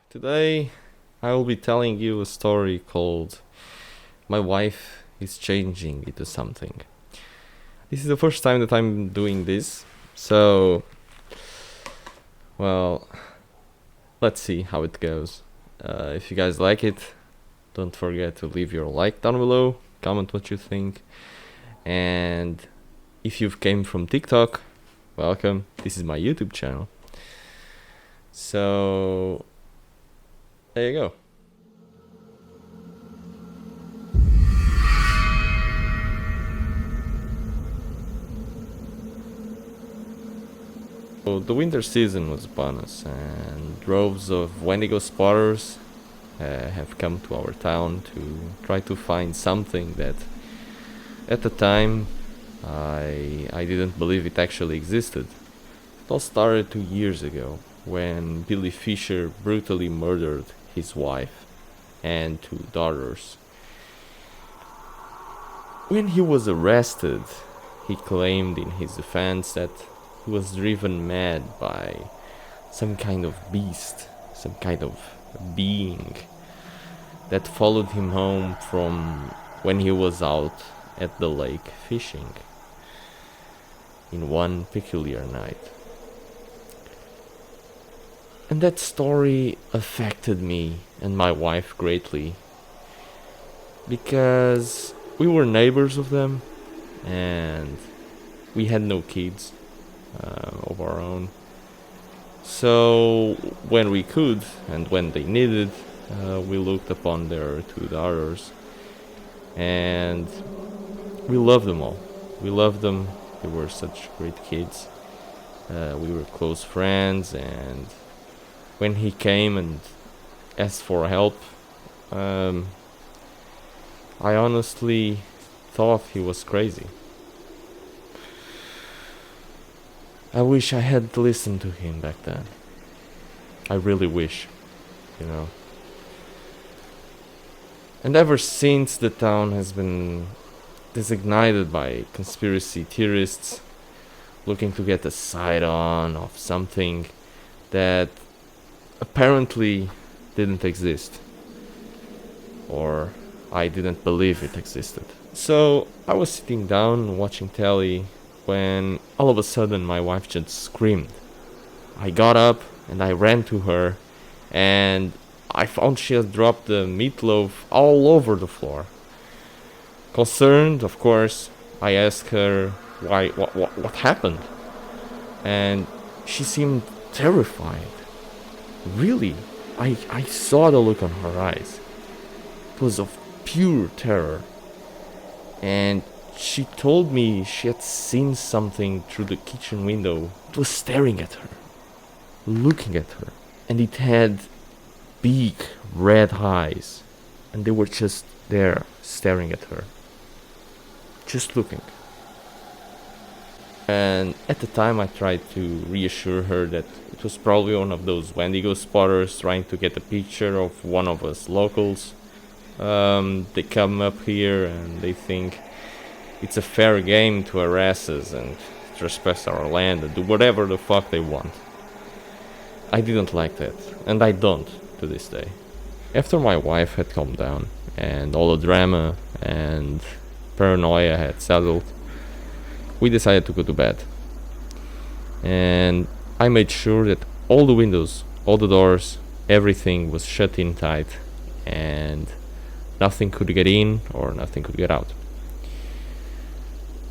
Today I will be telling you a story called My Wife is Changing into Something. This is the first time that I'm doing this, so, well, let's see how it goes. If you guys like it, don't forget to leave your like down below, comment what you think, and if you've came from TikTok, welcome, this is my YouTube channel. So, there you go. So the winter season was upon us, and droves of Wendigo spotters have come to our town to try to find something that, at the time, I didn't believe it actually existed. It all started 2 years ago, when Billy Fisher brutally murdered his wife and 2 daughters. When he was arrested, he claimed in his defense that he was driven mad by some kind of beast, some kind of being that followed him home from when he was out at the lake fishing in one peculiar night. And that story affected me and my wife greatly, because we were neighbors of them and we had no kids of our own. So when we could and when they needed, we looked upon their 2 daughters, and we loved them all. We loved them. They were such great kids. We were close friends, and when he came and asked for help, I honestly thought he was crazy. I wish I had listened to him back then. I really wish, you know. And ever since, the town has been designated by conspiracy theorists looking to get a side on of something that apparently didn't exist, or I didn't believe it existed. So I was sitting down watching telly when all of a sudden my wife just screamed. I got up and I ran to her, and I found she had dropped the meatloaf all over the floor. Concerned, of course, I asked her what happened, and she seemed terrified. Really, I saw the look on her eyes. It was of pure terror. And she told me she had seen something through the kitchen window. It was staring at her, looking at her. And it had big red eyes. And they were just there, staring at her. Just looking. And at the time I tried to reassure her that it was probably one of those Wendigo spotters trying to get a picture of one of us locals. They come up here and they think it's a fair game to harass us and trespass our land and do whatever the fuck they want. I didn't like that, and I don't to this day. After my wife had calmed down and all the drama and paranoia had settled, we decided to go to bed. And I made sure that all the windows, all the doors, everything was shut in tight, and nothing could get in or nothing could get out.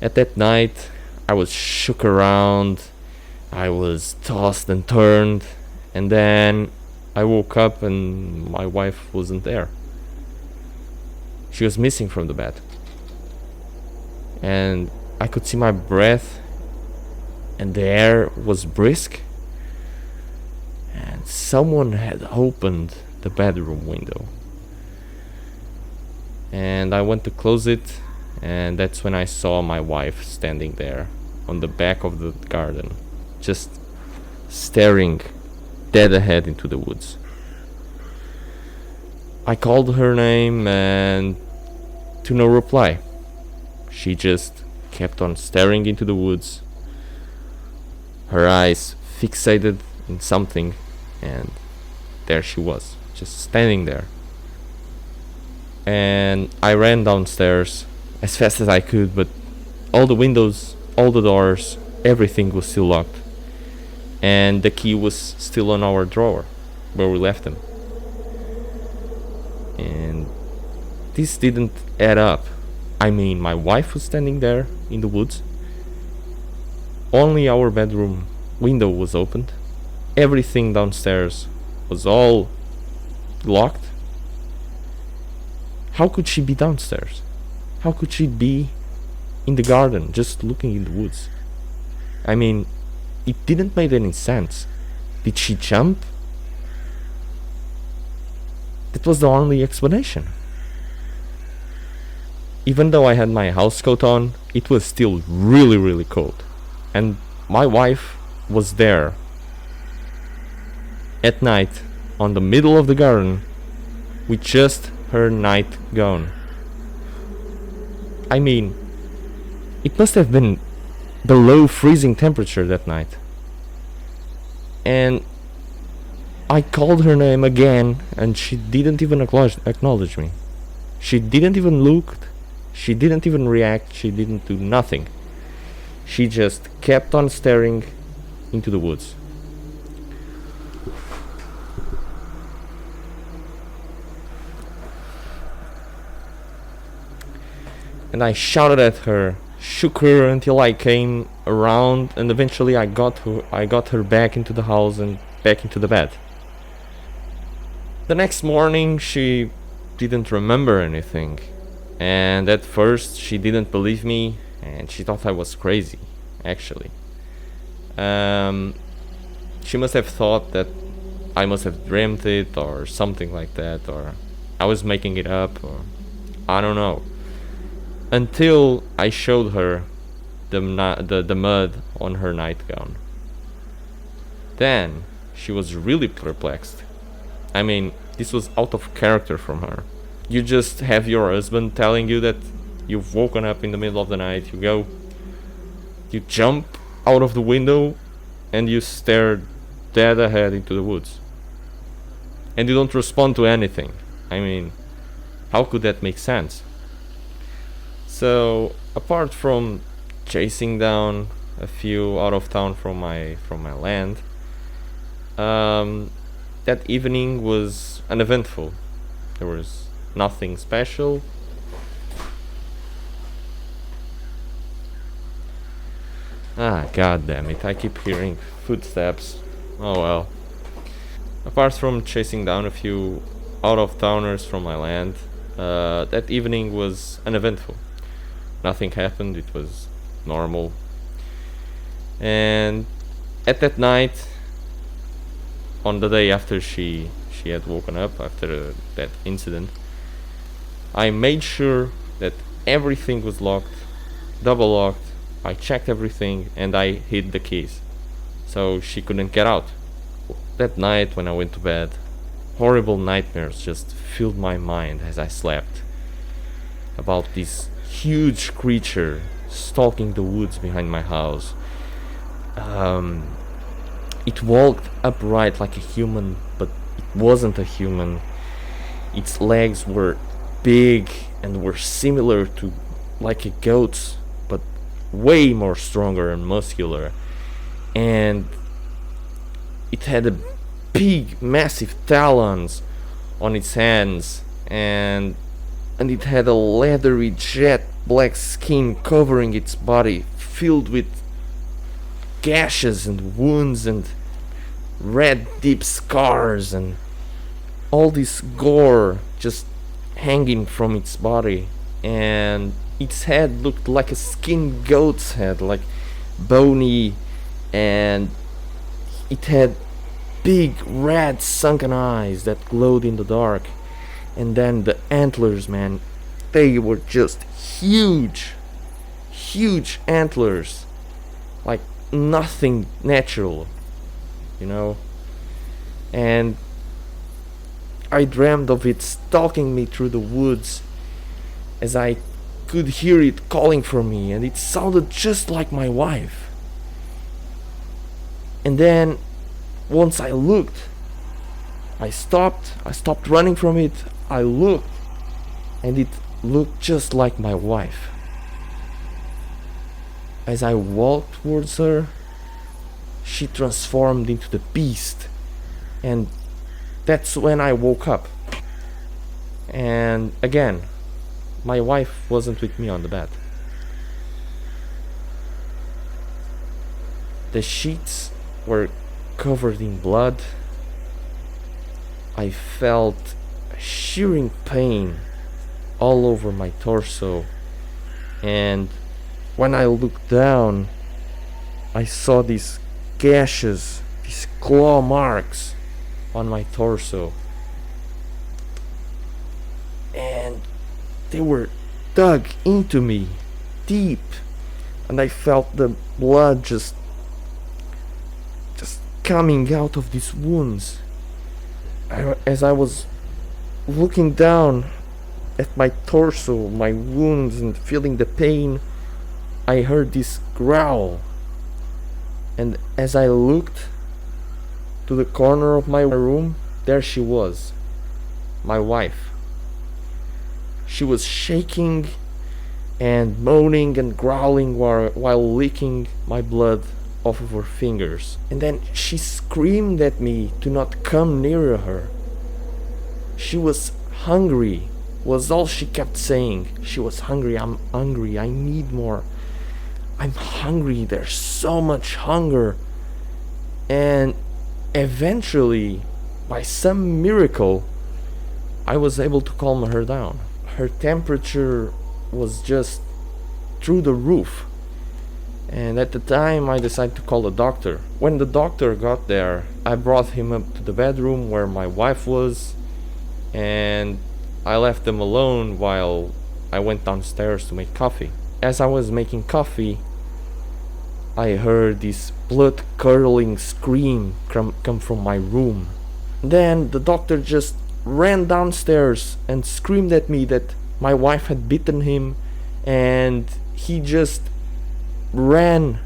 At that night, I was shook around, I was tossed and turned, and then I woke up and my wife wasn't there. She was missing from the bed. And I could see my breath, and the air was brisk, and someone had opened the bedroom window. And I went to close it, and that's when I saw my wife standing there on the back of the garden, just staring dead ahead into the woods. I called her name, and to no reply. She just kept on staring into the woods, her eyes fixated in something, and there she was, just standing there. And I ran downstairs as fast as I could, but all the windows, all the doors, everything was still locked. And the key was still on our drawer where we left them. And this didn't add up. I mean, my wife was standing there in the woods. Only our bedroom window was opened. Everything downstairs was all locked. How could she be downstairs? How could she be in the garden just looking in the woods? I mean, it didn't make any sense. Did she jump? That was the only explanation. Even though I had my house coat on, it was still really, really cold. And my wife was there at night on the middle of the garden with just her night gown. I mean, it must have been below freezing temperature that night. And I called her name again and she didn't even acknowledge me. She didn't even look. She didn't even react. She didn't do nothing. She just kept on staring into the woods. And I shouted at her, shook her until I came around, and eventually I got her back into the house and back into the bed. The next morning she didn't remember anything, and at first she didn't believe me and she thought I was crazy, actually. She must have thought that I must have dreamt it or something like that, or I was making it up, or I don't know. Until I showed her the mud on her nightgown. Then she was really perplexed. I mean, this was out of character from her. You just have your husband telling you that you've woken up in the middle of the night, you jump out of the window and you stare dead ahead into the woods. And you don't respond to anything. I mean, how could that make sense? So, apart from chasing down a few out of town from my land, that evening was uneventful. There was nothing special. God damn it, I keep hearing footsteps. Oh well. Apart from chasing down a few out of towners from my land, that evening was uneventful. Nothing happened, it was normal. And at that night, on the day after she had woken up, after that incident, I made sure that everything was locked, double locked. I checked everything and I hid the keys so she couldn't get out. That night when I went to bed, horrible nightmares just filled my mind as I slept about this huge creature stalking the woods behind my house. It walked upright like a human, but it wasn't a human. Its legs were big and were similar to like a goat's, but way more stronger and muscular. And it had a big, massive talons on its hands, and it had a leathery jet black skin covering its body, filled with gashes and wounds and red deep scars and all this gore just hanging from its body. And its head looked like a skinned goat's head, like bony, and it had big red sunken eyes that glowed in the dark. And then the antlers, man, they were just huge antlers, like nothing natural, and I dreamed of it stalking me through the woods, as I could hear it calling for me, and it sounded just like my wife. And then once I looked, I stopped running from it. I looked, and it looked just like my wife. As I walked towards her, she transformed into the beast, and that's when I woke up. And again, my wife wasn't with me on the bed. The sheets were covered in blood. I felt a shearing pain all over my torso, and when I looked down, I saw these gashes, these claw marks on my torso, and they were dug into me deep, and I felt the blood just coming out of these wounds. As I was looking down at my torso, my wounds, and feeling the pain, I heard this growl. And as I looked to the corner of my room, there she was, my wife. She was shaking and moaning and growling while licking my blood off of her fingers. And then she screamed at me to not come near her. She was hungry, was all she kept saying. She was hungry. I'm hungry. I need more. I'm hungry. There's so much hunger. And eventually, by some miracle, I was able to calm her down. Her temperature was just through the roof. And at the time, I decided to call a doctor. When the doctor got there, I brought him up to the bedroom where my wife was, and I left them alone while I went downstairs to make coffee. As I was making coffee, I heard this blood-curdling scream come from my room. Then the doctor just ran downstairs and screamed at me that my wife had bitten him, and he just ran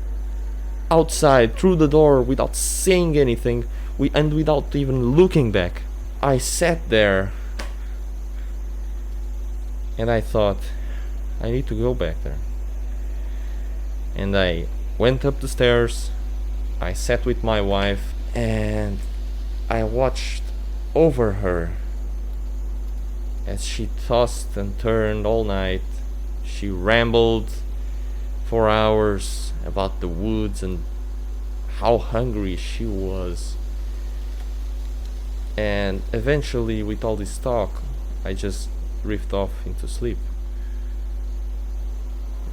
outside through the door without saying anything and without even looking back. I sat there and I thought, I need to go back there. And I went up the stairs, I sat with my wife, and I watched over her as she tossed and turned all night. She rambled for hours about the woods and how hungry she was. And eventually, with all this talk, I just drifted off into sleep.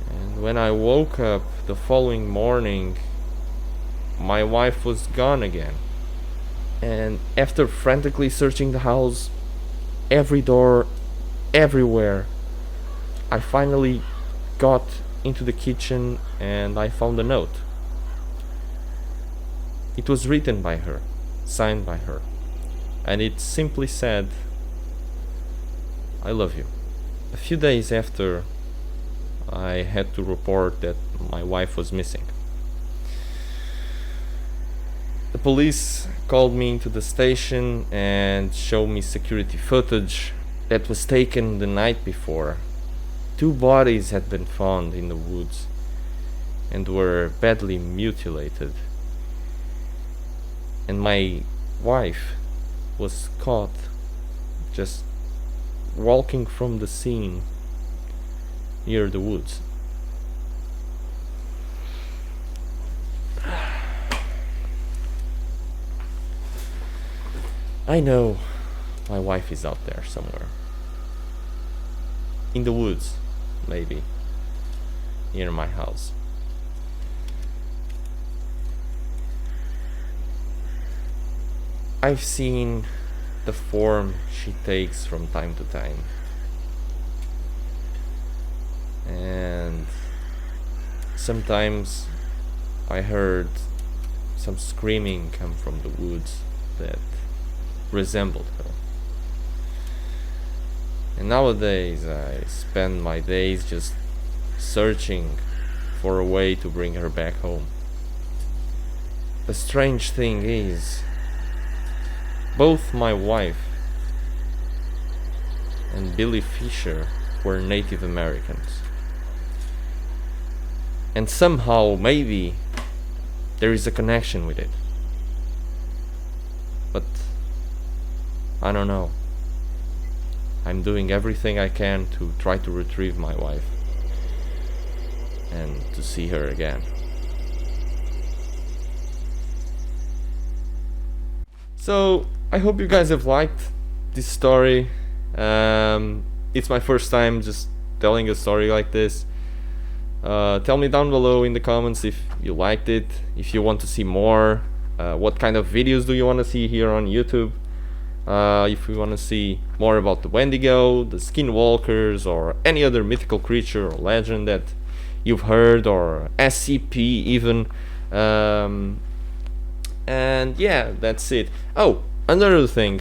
And when I woke up the following morning, my wife was gone again. And after frantically searching the house, every door, everywhere, I finally got into the kitchen and I found a note. It was written by her, signed by her, and it simply said, I love you. A few days after, I had to report that my wife was missing. The police called me into the station and showed me security footage that was taken the night before. 2 bodies had been found in the woods and were badly mutilated. And my wife was caught just walking from the scene near the woods. I know my wife is out there somewhere. In the woods, maybe. Near my house. I've seen the form she takes from time to time. And sometimes I heard some screaming come from the woods that resembled her. And nowadays I spend my days just searching for a way to bring her back home. The strange thing is, both my wife and Billy Fisher were Native Americans. And somehow, maybe, there is a connection with it. But I don't know. I'm doing everything I can to try to retrieve my wife and to see her again. So I hope you guys have liked this story. It's my first time just telling a story like this. Tell me down below in the comments if you liked it, if you want to see more, what kind of videos do you want to see here on YouTube. If you want to see more about the Wendigo, the Skinwalkers, or any other mythical creature or legend that you've heard, or SCP even. And yeah, that's it. Oh, another thing.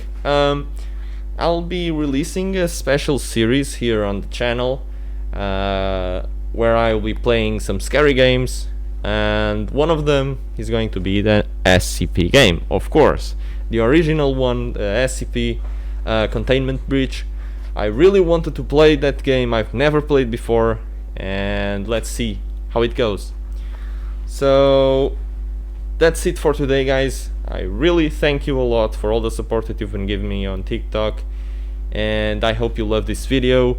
I'll be releasing a special series here on the channel where I'll be playing some scary games, and one of them is going to be the SCP game, of course. The original one, the SCP Containment Breach. I really wanted to play that game. I've never played before, and let's see how it goes. So that's it for today, guys. I really thank you a lot for all the support that you've been giving me on TikTok, and I hope you loved this video.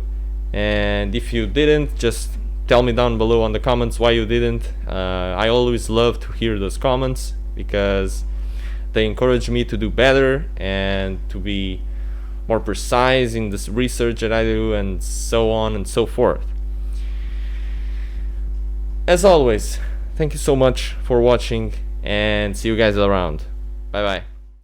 And if you didn't, just tell me down below on the comments why you didn't. I always love to hear those comments because they encourage me to do better and to be more precise in this research that I do, and so on and so forth. As always, thank you so much for watching, and see you guys around. Bye bye.